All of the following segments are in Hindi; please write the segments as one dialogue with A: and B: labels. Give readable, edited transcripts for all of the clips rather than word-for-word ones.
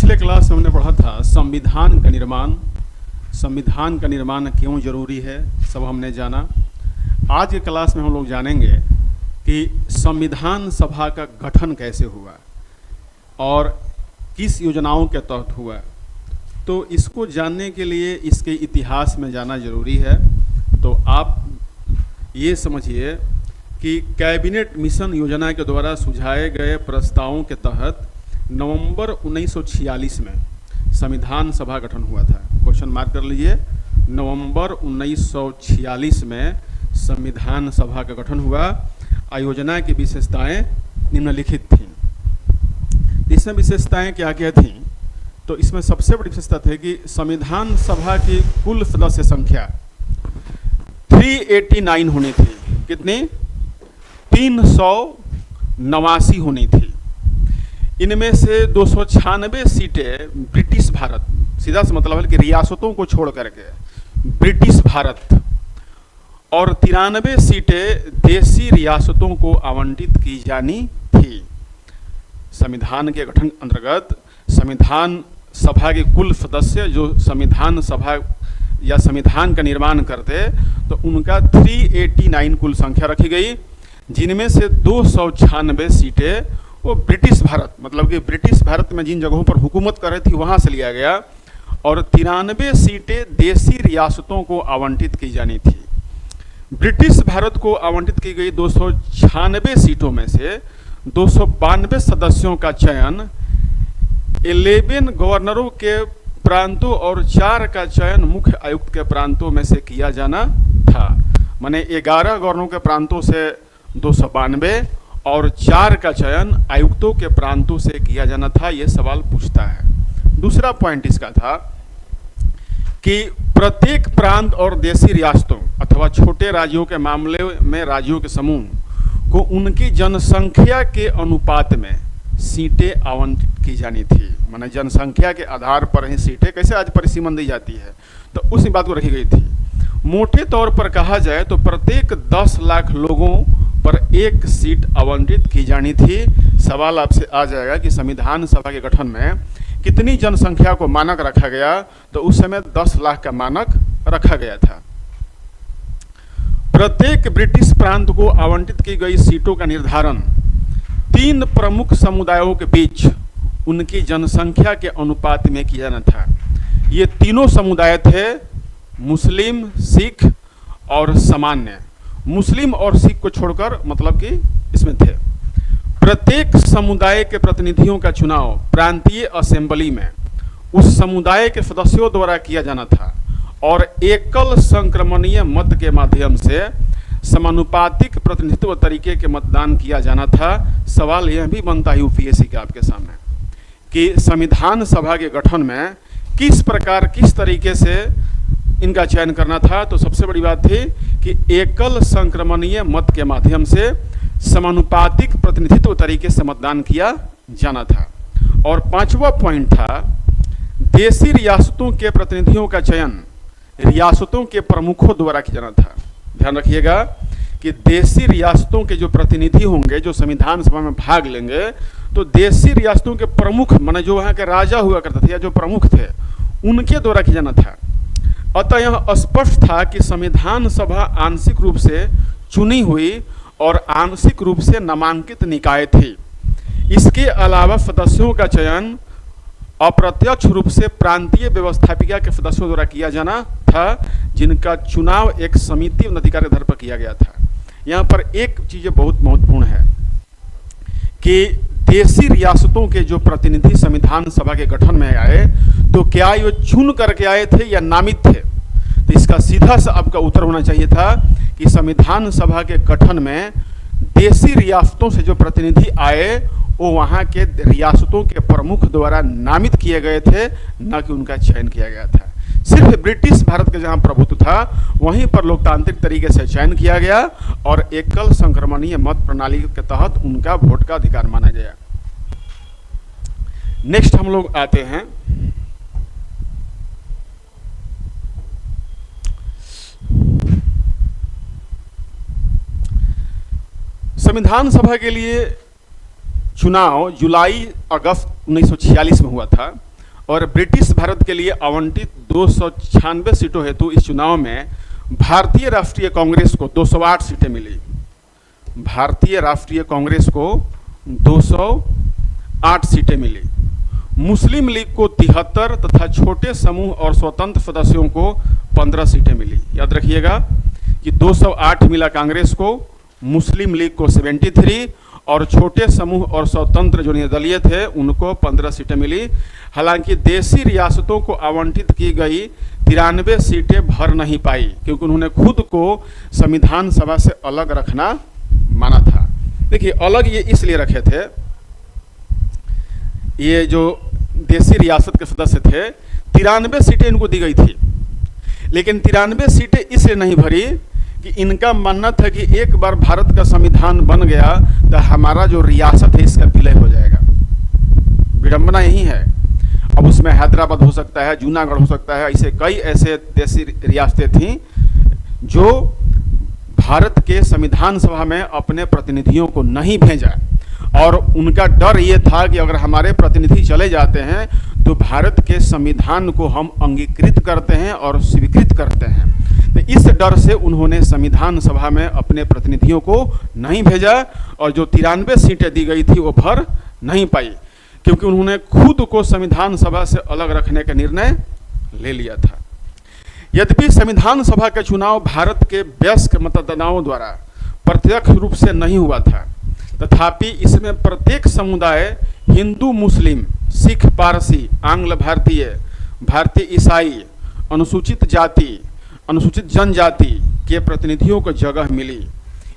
A: पिछले क्लास में हमने पढ़ा था संविधान का निर्माण। संविधान का निर्माण क्यों जरूरी है सब हमने जाना। आज के क्लास में हम लोग जानेंगे कि संविधान सभा का गठन कैसे हुआ और किस योजनाओं के तहत हुआ। तो इसको जानने के लिए इसके इतिहास में जाना जरूरी है। तो आप ये समझिए कि कैबिनेट मिशन योजना के द्वारा सुझाए गए प्रस्तावों के तहत नवंबर 1946 में संविधान सभा गठन हुआ था। क्वेश्चन मार्क कर लीजिए, नवंबर 1946 में संविधान सभा का गठन हुआ। योजना की विशेषताएं निम्नलिखित थीं। इसमें विशेषताएं क्या क्या थीं? तो इसमें सबसे बड़ी विशेषता थी कि संविधान सभा की कुल सदस्य संख्या 389 होनी थी। कितनी? 389 होनी थी। इनमें से 296 सीटें ब्रिटिश भारत, सीधा सा मतलब है कि रियासतों को छोड़ करके ब्रिटिश भारत, और 93 सीटें देशी रियासतों को आवंटित की जानी थी। संविधान के गठन अंतर्गत संविधान सभा के कुल सदस्य जो संविधान सभा या संविधान का निर्माण करते तो उनका 389 कुल संख्या रखी गई, जिनमें से 296 सीटें वो ब्रिटिश भारत, मतलब कि ब्रिटिश भारत में जिन जगहों पर हुकूमत कर रही थी वहाँ से लिया गया, और 93 सीटें देशी रियासतों को आवंटित की जानी थी। ब्रिटिश भारत को आवंटित की गई 296 सीटों में से 292 सदस्यों का चयन 11 गवर्नरों के प्रांतों और 4 का चयन मुख्य आयुक्त के प्रांतों में से किया जाना था। माने 11 गवर्नरों के प्रांतों से 292 और 4 का चयन आयुक्तों के प्रांतों से किया जाना था। यह सवाल पूछता है। दूसरा पॉइंट इसका था कि प्रत्येक प्रांत और देशी रियासतों अथवा छोटे राज्यों के मामले में राज्यों के समूह को उनकी जनसंख्या के अनुपात में सीटें आवंटित की जानी थी। माने जनसंख्या के आधार पर ही सीटें कैसे आज परिसीमन दी जाती है, तो उस बात को रखी गई थी। मोटे तौर पर कहा जाए तो प्रत्येक 10 लाख लोगों पर 1 सीट आवंटित की जानी थी। सवाल आपसे आ जाएगा कि संविधान सभा के गठन में कितनी जनसंख्या को मानक रखा गया, तो उस समय 10 लाख का मानक रखा गया था। प्रत्येक ब्रिटिश प्रांत को आवंटित की गई सीटों का निर्धारण 3 प्रमुख समुदायों के बीच उनकी जनसंख्या के अनुपात में किया जाना था। ये तीनों समुदाय थे मुस्लिम, सिख और सामान्य। मुस्लिम और सिख को छोड़कर मतलब कि इसमें थे। प्रत्येक समुदाय के प्रतिनिधियों का चुनाव प्रांतीय असेंबली में उस समुदाय के सदस्यों द्वारा किया जाना था और एकल संक्रमणीय मत के माध्यम से समानुपातिक प्रतिनिधित्व तरीके के मतदान किया जाना था। सवाल यह भी बनता है यूपीएससी के आपके सामने कि संविधान सभा के गठन में किस प्रकार किस तरीके से इनका चयन करना था। तो सबसे बड़ी बात थी कि एकल संक्रमणीय मत के माध्यम से समानुपातिक प्रतिनिधित्व तरीके से मतदान किया जाना था। और 5वां पॉइंट था देशी रियासतों के प्रतिनिधियों का चयन रियासतों के प्रमुखों द्वारा किया जाना था। ध्यान रखिएगा कि देशी रियासतों के जो प्रतिनिधि होंगे जो संविधान सभा में भाग लेंगे, तो देशी रियासतों के प्रमुख माने जो वहाँ के राजा हुआ करते थे या जो प्रमुख थे उनके द्वारा किया जाना था। अतः यह स्पष्ट था कि संविधान सभा आंशिक रूप से चुनी हुई और आंशिक रूप से नामांकित निकाय थी। इसके अलावा सदस्यों का चयन अप्रत्यक्ष रूप से प्रांतीय व्यवस्थापिका के सदस्यों द्वारा किया जाना था, जिनका चुनाव एक समिति अधिकार के आधार पर किया गया था। यहाँ पर एक चीज बहुत महत्वपूर्ण है कि देशी रियासतों के जो प्रतिनिधि संविधान सभा के गठन में आए, तो क्या ये चुन करके आए थे या नामित थे? तो इसका सीधा सा आपका उत्तर होना चाहिए था कि संविधान सभा के गठन में देशी रियासतों से जो प्रतिनिधि आए वो वहाँ के रियासतों के प्रमुख द्वारा नामित किए गए थे, न कि उनका चयन किया गया था। सिर्फ ब्रिटिश भारत के जहाँ प्रभुत्व था वहीं पर लोकतांत्रिक तरीके से चयन किया गया और एकल संक्रमणीय मत प्रणाली के तहत उनका वोट का अधिकार माना गया। नेक्स्ट हम लोग आते हैं संविधान सभा के लिए चुनाव जुलाई अगस्त 1946 में हुआ था। और ब्रिटिश भारत के लिए आवंटित 296 सीटों हेतु इस चुनाव में भारतीय राष्ट्रीय कांग्रेस को 208 सीटें मिली। भारतीय राष्ट्रीय कांग्रेस को 208 सीटें मिली। मुस्लिम लीग को 73 तथा छोटे समूह और स्वतंत्र सदस्यों को 15 सीटें मिली। याद रखिएगा कि 208 मिला कांग्रेस को, मुस्लिम लीग को 73 और छोटे समूह और स्वतंत्र जो निर्दलीय थे उनको 15 सीटें मिली। हालांकि देशी रियासतों को आवंटित की गई 93 सीटें भर नहीं पाई, क्योंकि उन्होंने खुद को संविधान सभा से अलग रखना माना था। देखिए, अलग ये इसलिए रखे थे, ये जो देशी रियासत के सदस्य थे 93 सीटें इनको दी गई थी, लेकिन 93 सीटें इसलिए नहीं भरी कि इनका मानना था कि एक बार भारत का संविधान बन गया तो हमारा जो रियासत है इसका विलय हो जाएगा। विडंबना यही है। अब उसमें हैदराबाद हो सकता है, जूनागढ़ हो सकता है, ऐसे कई ऐसे देशी रियासतें थीं जो भारत के संविधान सभा में अपने प्रतिनिधियों को नहीं भेजा, और उनका डर ये था कि अगर हमारे प्रतिनिधि चले जाते हैं तो भारत के संविधान को हम अंगीकृत करते हैं और स्वीकृत करते हैं। तो इस डर से उन्होंने संविधान सभा में अपने प्रतिनिधियों को नहीं भेजा, और जो 93 सीटें दी गई थी वो भर नहीं पाई, क्योंकि उन्होंने खुद को संविधान सभा से अलग रखने का निर्णय ले लिया था। यद्यपि संविधान सभा का चुनाव भारत के वयस्क मतदाताओं द्वारा प्रत्यक्ष रूप से नहीं हुआ था, तथापि इसमें प्रत्येक समुदाय हिंदू, मुस्लिम, सिख, पारसी, आंग्ल भारतीय, भारतीय ईसाई, अनुसूचित जाति, अनुसूचित जनजाति के प्रतिनिधियों को जगह मिली।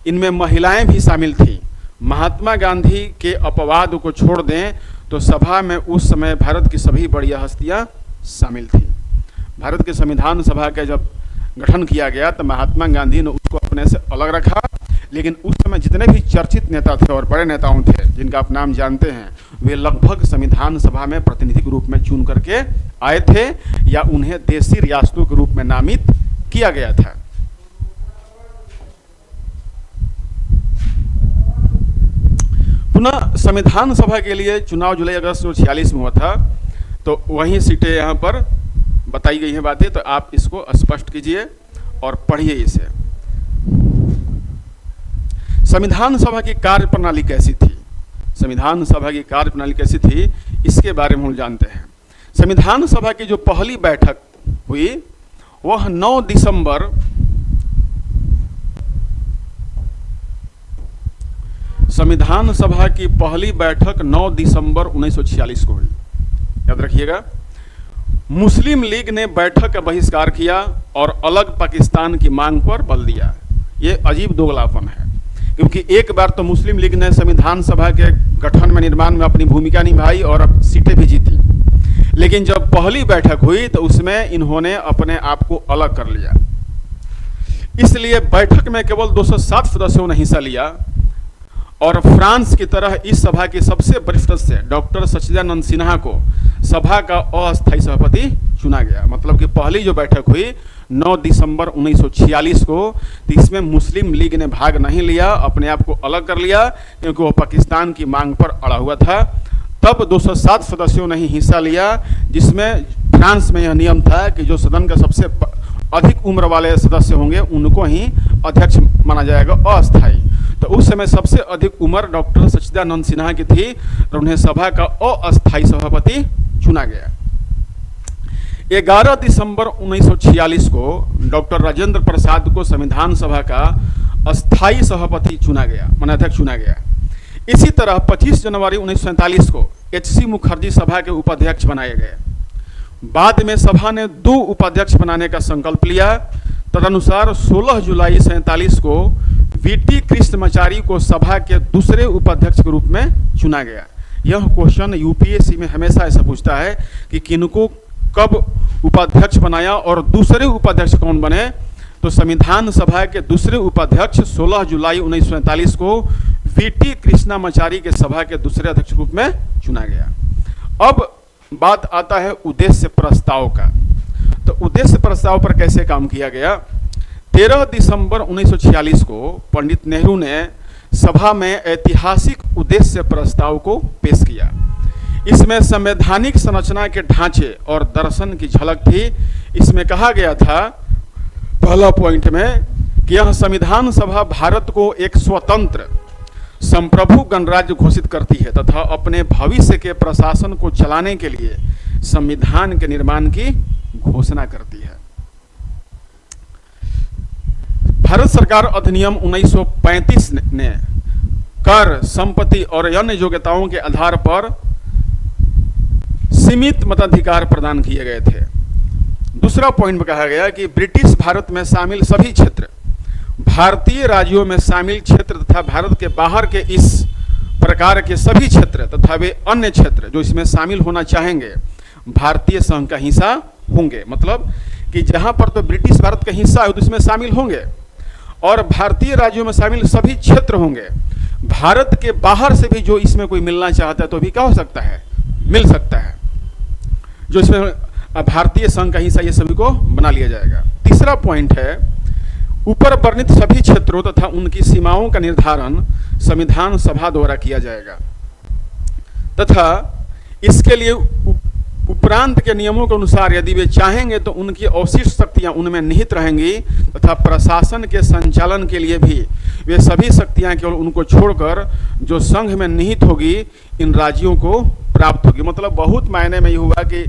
A: इनमें महिलाएं भी शामिल थीं। महात्मा गांधी के अपवाद को छोड़ दें तो सभा में उस समय भारत की सभी बड़ी हस्तियां शामिल थीं। भारत के संविधान सभा का जब गठन किया गया तो महात्मा गांधी ने उसको अपने से अलग रखा, लेकिन उस समय जितने भी चर्चित नेता थे और बड़े नेताओं थे जिनका आप नाम जानते हैं, वे लगभग संविधान सभा में प्रतिनिधि के रूप में चुन करके आए थे, या उन्हें देशी रियासतों के रूप में नामित किया गया था। पुनः संविधान सभा के लिए चुनाव जुलाई अगस्त 1946 में हुआ था, तो वही सीटें यहाँ पर बताई गई हैं बातें, तो आप इसको स्पष्ट कीजिए और पढ़िए इसे। संविधान सभा की कार्यप्रणाली कैसी थी? संविधान सभा की कार्यप्रणाली कैसी थी इसके बारे में हम जानते हैं। संविधान सभा की जो पहली बैठक हुई वह 9 दिसंबर संविधान सभा की पहली बैठक 9 दिसंबर 1946 को हुई। याद रखिएगा, मुस्लिम लीग ने बैठक का बहिष्कार किया और अलग पाकिस्तान की मांग पर बल दिया। ये अजीब दोगलापन है, क्योंकि एक बार तो मुस्लिम लीग ने संविधान सभा के गठन में, निर्माण में अपनी भूमिका निभाई और अब सीटें भी जीती, लेकिन जब पहली बैठक हुई तो उसमें इन्होंने अपने आप को अलग कर लिया। इसलिए बैठक में केवल 207 सदस्यों ने हिस्सा लिया, और फ्रांस की तरह इस सभा के सबसे वरिष्ठ सदस्य डॉक्टर सच्चिदानंद सिन्हा को सभा का अस्थायी सभापति चुना गया। मतलब कि पहली जो बैठक हुई 9 दिसंबर 1946 को, तो इसमें मुस्लिम लीग ने भाग नहीं लिया, अपने आप को अलग कर लिया, क्योंकि वो पाकिस्तान की मांग पर अड़ा हुआ था। तब 207 सदस्यों ने ही हिस्सा लिया, जिसमें फ्रांस में यह नियम था कि जो सदन का सबसे अधिक उम्र वाले सदस्य होंगे उनको ही अध्यक्ष माना जाएगा, अस्थायी। तो उस समय सबसे अधिक उम्र डॉक्टर सच्चिदानंद सिन्हा की थी और उन्हें सभा का अस्थायी सभापति चुना गया। 11 दिसंबर 1946 को डॉक्टर राजेंद्र प्रसाद को संविधान सभा का अस्थायी सभापति चुना गया, माने अध्यक्ष चुना गया। इसी तरह 25 जनवरी 1947 को एच.सी. मुखर्जी सभा के उपाध्यक्ष बनाए गए। बाद में सभा ने 2 उपाध्यक्ष बनाने का संकल्प लिया। तदनुसार 16 जुलाई 1947 को वी.टी. कृष्णमाचारी को सभा के दूसरे उपाध्यक्ष के रूप में चुना गया। यह क्वेश्चन यूपीएससी में हमेशा ऐसा पूछता है कि किनको कब उपाध्यक्ष बनाया और दूसरे उपाध्यक्ष कौन बने। तो संविधान सभा के दूसरे उपाध्यक्ष 16 जुलाई 1947 को वी.टी. कृष्णमाचारी के सभा के दूसरे अध्यक्ष रूप में चुना गया। अब बात आता है उद्देश्य प्रस्ताव का। तो उद्देश्य प्रस्ताव पर कैसे काम किया गया? 13 दिसंबर 1946 को पंडित नेहरू ने सभा में ऐतिहासिक उद्देश्य प्रस्ताव को पेश किया। इसमें संवैधानिक संरचना के ढांचे और दर्शन की झलक थी। इसमें कहा गया था पहला पॉइंट में कि यह संविधान सभा भारत को एक स्वतंत्र संप्रभु गणराज्य घोषित करती है तथा अपने भविष्य के प्रशासन को चलाने के लिए संविधान के निर्माण की घोषणा करती है। भारत सरकार अधिनियम 1935 ने कर, संपत्ति और अन्य योग्यताओं के आधार पर सीमित मताधिकार प्रदान किए गए थे। दूसरा पॉइंट में कहा गया कि ब्रिटिश भारत में शामिल सभी क्षेत्र, भारतीय राज्यों में शामिल क्षेत्र तथा भारत के बाहर के इस प्रकार के सभी क्षेत्र तथा वे अन्य क्षेत्र जो इसमें शामिल होना चाहेंगे भारतीय संघ का हिस्सा होंगे। मतलब कि जहां पर तो ब्रिटिश भारत का हिस्सा है तो इसमें शामिल होंगे और भारतीय राज्यों में शामिल सभी क्षेत्र होंगे। भारत के बाहर से भी जो इसमें कोई मिलना चाहता है तो भी क्या हो सकता है, मिल सकता है। जो इसमें भारतीय संघ का हिस्सा ये सभी को बना लिया जाएगा। तीसरा पॉइंट है ऊपर वर्णित सभी क्षेत्रों तथा उनकी सीमाओं का निर्धारण संविधान सभा द्वारा किया जाएगा तथा इसके लिए उपरांत के नियमों के अनुसार यदि वे चाहेंगे तो उनकी अवशिष्ट शक्तियां उनमें निहित रहेंगी तथा प्रशासन के संचालन के लिए भी वे सभी शक्तियां केवल उनको छोड़कर जो संघ में निहित होगी इन राज्यों को प्राप्त होगी। मतलब बहुत मायने में ये हुआ कि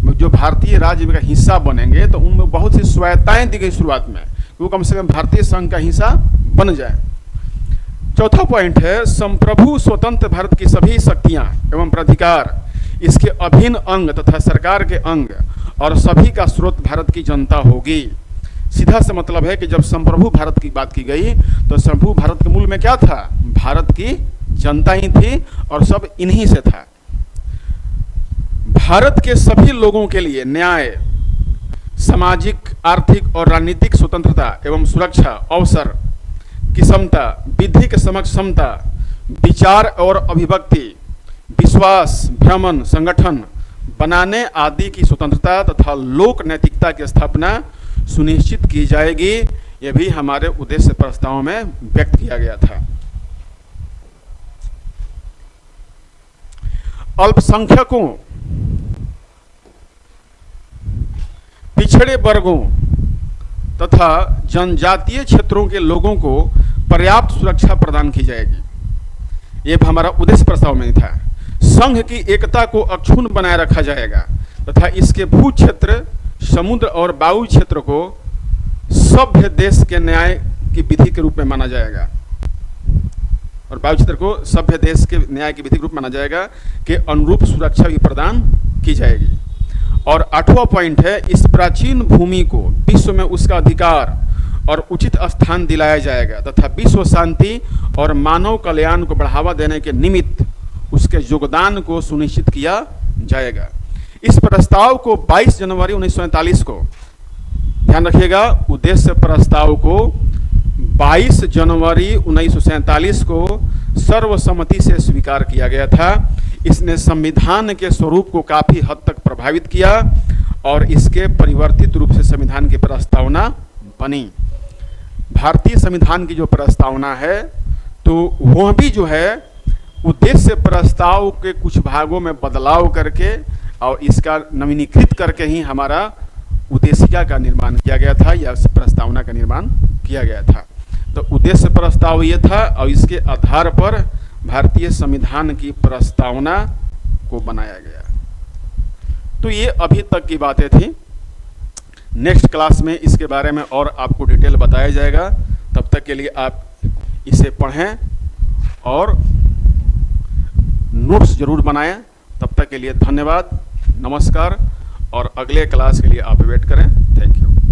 A: जो भारतीय राज्य का हिस्सा बनेंगे तो उनमें बहुत सी स्वायत्ताएं दी गई शुरुआत में, वो कम से कम भारतीय संघ का हिस्सा बन जाए। चौथा पॉइंट है संप्रभु स्वतंत्र भारत की सभी शक्तियां एवं प्राधिकार इसके अभिन्न अंग तथा सरकार के अंग और सभी का स्रोत भारत की जनता होगी। सीधा से मतलब है कि जब संप्रभु भारत की बात की गई तो संप्रभु भारत के मूल में क्या था, भारत की जनता ही थी और सब इन्हीं से था। भारत के सभी लोगों के लिए न्याय, सामाजिक, आर्थिक और राजनीतिक स्वतंत्रता एवं सुरक्षा, अवसर की समता, विधि के समक्ष समता, विचार और अभिव्यक्ति, विश्वास, भ्रमण, संगठन बनाने आदि की स्वतंत्रता तथा लोक नैतिकता की स्थापना सुनिश्चित की जाएगी। यह भी हमारे उद्देश्य प्रस्ताव में व्यक्त किया गया था। अल्पसंख्यकों, पिछड़े वर्गों तथा जनजातीय क्षेत्रों के लोगों को पर्याप्त सुरक्षा प्रदान की जाएगी। यह हमारा उद्देश्य प्रस्ताव में था। संघ की एकता को अक्षुण्ण बनाए रखा जाएगा तथा इसके भू क्षेत्र, समुद्र और वायु क्षेत्र को सभ्य देश के न्याय की विधि के रूप में माना जाएगा और वायु क्षेत्र को सभ्य देश के न्याय की विधि के रूप में माना जाएगा के अनुरूप सुरक्षा भी प्रदान की जाएगी। और आठवां पॉइंट है इस प्राचीन भूमि को विश्व में उसका अधिकार और उचित स्थान दिलाया जाएगा तथा विश्व शांति और मानव कल्याण को बढ़ावा देने के निमित्त उसके योगदान को सुनिश्चित किया जाएगा। इस प्रस्ताव को 22 जनवरी 1947 को, ध्यान रखिएगा, उद्देश्य प्रस्ताव को 22 जनवरी 1947 को सर्वसम्मति से स्वीकार किया गया था। इसने संविधान के स्वरूप को काफी हद तक प्रभावित किया और इसके परिवर्तित रूप से संविधान की प्रस्तावना बनी। भारतीय संविधान की जो प्रस्तावना है तो वह भी जो है उद्देश्य प्रस्ताव के कुछ भागों में बदलाव करके और इसका नवीनीकृत करके ही हमारा उद्देशिका का निर्माण किया गया था या प्रस्तावना का निर्माण किया गया था। तो उद्देश्य प्रस्ताव ये था और इसके आधार पर भारतीय संविधान की प्रस्तावना को बनाया गया। तो ये अभी तक की बातें थी। नेक्स्ट क्लास में इसके बारे में और आपको डिटेल बताया जाएगा। तब तक के लिए आप इसे पढ़ें और नोट्स जरूर बनाएं। तब तक के लिए धन्यवाद, नमस्कार और अगले क्लास के लिए आप वेट करें। Thank you.